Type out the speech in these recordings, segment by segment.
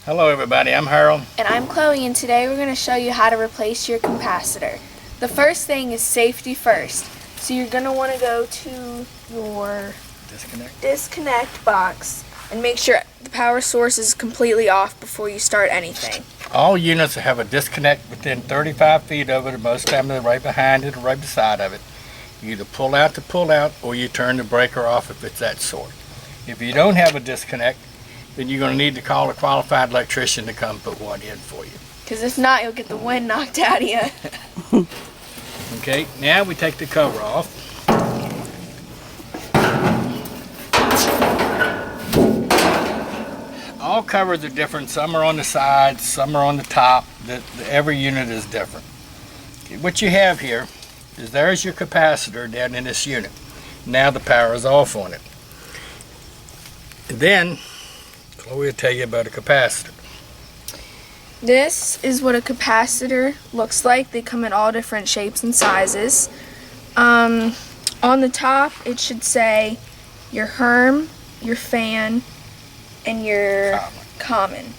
Hello everybody, I'm Harold. And I'm Chloe, and today we're going to show you how to replace your capacitor. The first thing is safety first. So you're going to want to go to your disconnect box and make sure the power source is completely off before you start anything. All units have a disconnect within 35 feet of it, or most of the time they're right behind it or right beside of it. You either pull out the pull out or you turn the breaker off if it's that sort. If you don't have a disconnect, then you're going to need to call a qualified electrician to come put one in for you. Because if not, you'll get the wind knocked out of you. Okay, now we take the cover off. All covers are different. Some are on the sides, some are on the top. Every unit is different. Okay, what you have here is there's your capacitor down in this unit. Now the power is off on it. And then Chloe will tell you about a capacitor. This is what a capacitor looks like. They come in all different shapes and sizes. On the top, it should say your Herm, your fan, and your common.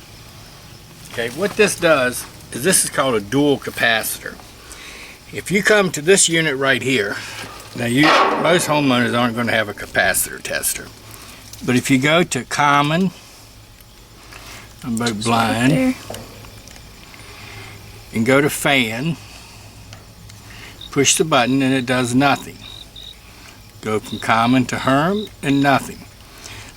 Okay, what this does is this is called a dual capacitor. If you come to this unit right here, now most homeowners aren't going to have a capacitor tester. But if you go to common, I'm about blind, and go to fan, push the button and it does nothing. Go from common to Herm and nothing.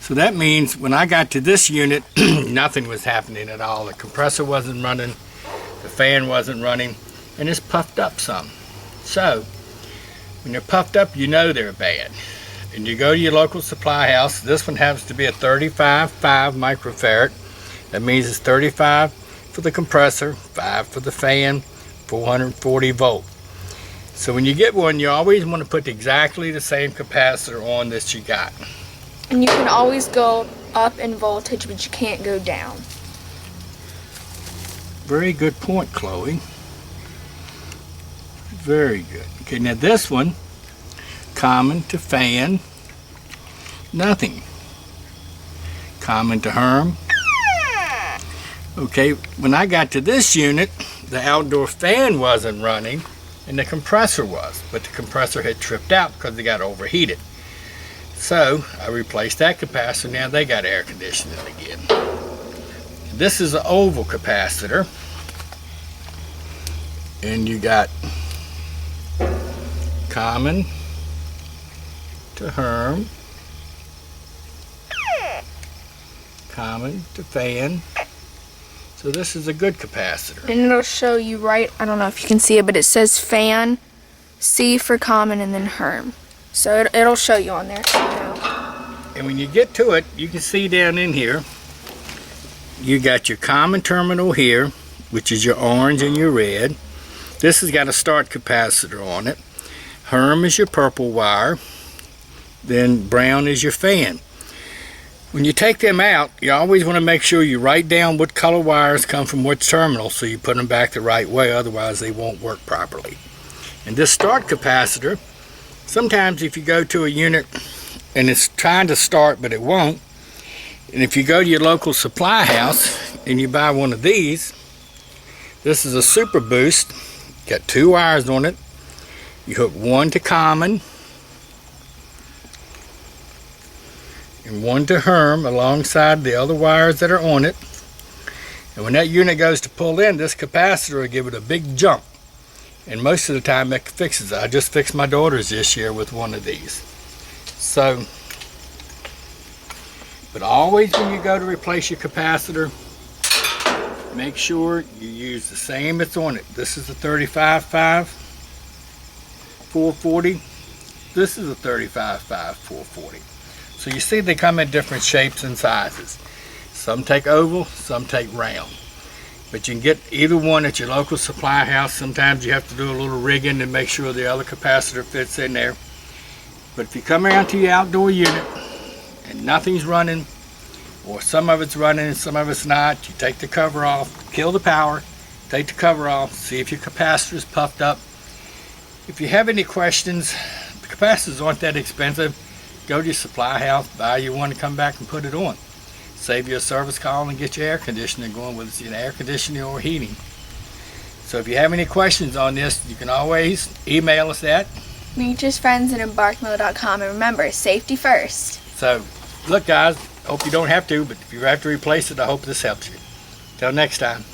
So that means when I got to this unit, nothing was happening at all. The compressor wasn't running, the fan wasn't running, and it's puffed up some. So when they're puffed up, you know they're bad. And you go to your local supply house. This one happens to be a 35.5 microfarad. That means it's 35 for the compressor, 5 for the fan, 440 volt. So when you get one, you always want to put exactly the same capacitor on that you got. And you can always go up in voltage, but you can't go down. Very good point, Chloe. Very good. Okay, now this one, common to fan, nothing. Common to Herm. Okay, when I got to this unit, the outdoor fan wasn't running and the compressor was, but the compressor had tripped out because it got overheated. So I replaced that capacitor. Now they got air conditioning again. This is an oval capacitor, and you got common to Herm, common to fan. So this is a good capacitor. And it'll show you right, I don't know if you can see it, but it says fan, C for common, and then Herm. So it'll show you on there. And when you get to it, you can see down in here, you got your common terminal here, which is your orange and your red. This has got a start capacitor on it. Herm is your purple wire. Then brown is your fan. When you take them out, you always want to make sure you write down what color wires come from which terminal so you put them back the right way, otherwise they won't work properly. And this start capacitor, sometimes if you go to a unit and it's trying to start but it won't, and if you go to your local supply house and you buy one of these, this is a Super Boost, got 2 wires on it. You hook one to common and one to Herm alongside the other wires that are on it. And when that unit goes to pull in, this capacitor will give it a big jump. And most of the time it fixes it. I just fixed my daughter's this year with one of these. So, but always when you go to replace your capacitor, make sure you use the same that's on it. This is a 35.5 440. This is a 35.5 440. So you see they come in different shapes and sizes. Some take oval, some take round. But you can get either one at your local supply house. Sometimes you have to do a little rigging to make sure the other capacitor fits in there. But if you come around to your outdoor unit and nothing's running, or some of it's running and some of it's not, you take the cover off, kill the power, take the cover off, see if your capacitor is puffed up. If you have any questions, the capacitors aren't that expensive. Go to your supply house, buy you one, and come back and put it on. save you a service call and get your air conditioner going, whether it's in air conditioning or heating. So if you have any questions on this, you can always email us at naturesfriends@embarkmill.com, and remember, safety first. So look guys, hope you don't have to, but if you have to replace it, I hope this helps you. Till next time.